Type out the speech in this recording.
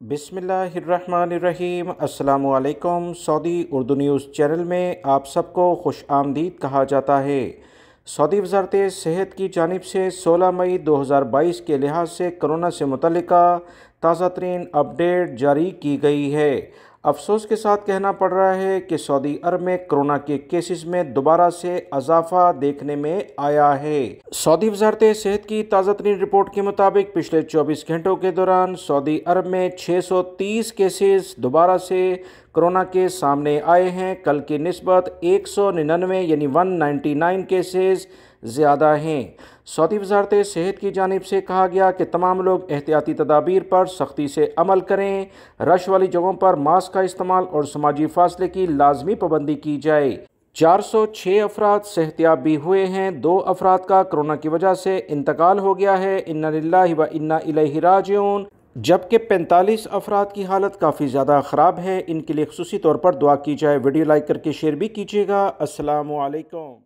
बिस्मिल्लाहिर्रहमानिर्रहीम। अस्सलामुअलैकुम। Saudi Urdu news channel में आप सबको खुश आमदीद कहा जाता है। सऊदी वज़ारत सेहत की जानिब से 16 मई 2022 के लिहाज से कोरोना से मुतल्लिका ताज़ा तरीन अपडेट जारी की गई है। अफसोस के साथ कहना पड़ रहा है कि सऊदी अरब में कोरोना के केसेस में दोबारा से इजाफा देखने में आया है। सऊदी वज़ारत सेहत की ताज़ा तरीन रिपोर्ट के मुताबिक पिछले 24 घंटों के दौरान सऊदी अरब में 630 केसेस दोबारा से कोरोना के सामने आए हैं। कल की निस्बत 199 यानी 199 केसेस ज़्यादा हैं। सऊदी वज़ारत सेहत की जानिब से कहा गया कि तमाम लोग एहतियाती तदाबीर पर सख्ती से अमल करें, रश वाली जगहों पर मास्क का इस्तेमाल और समाजी फासले की लाजमी पाबंदी की जाए। 406 अफराद सेहतियाब भी हुए हैं। 2 अफराद का कोरोना की वजह से इंतकाल हो गया है। इन्ना लिल्लाहि व इन्ना इलैहि राजिऊन। जबकि 45 अफराद की हालत काफ़ी ज़्यादा ख़राब है। इनके लिए खुसूसी तौर पर दुआ की जाए। वीडियो लाइक करके शेयर भी कीजिएगा। अस्सलामु अलैकुम।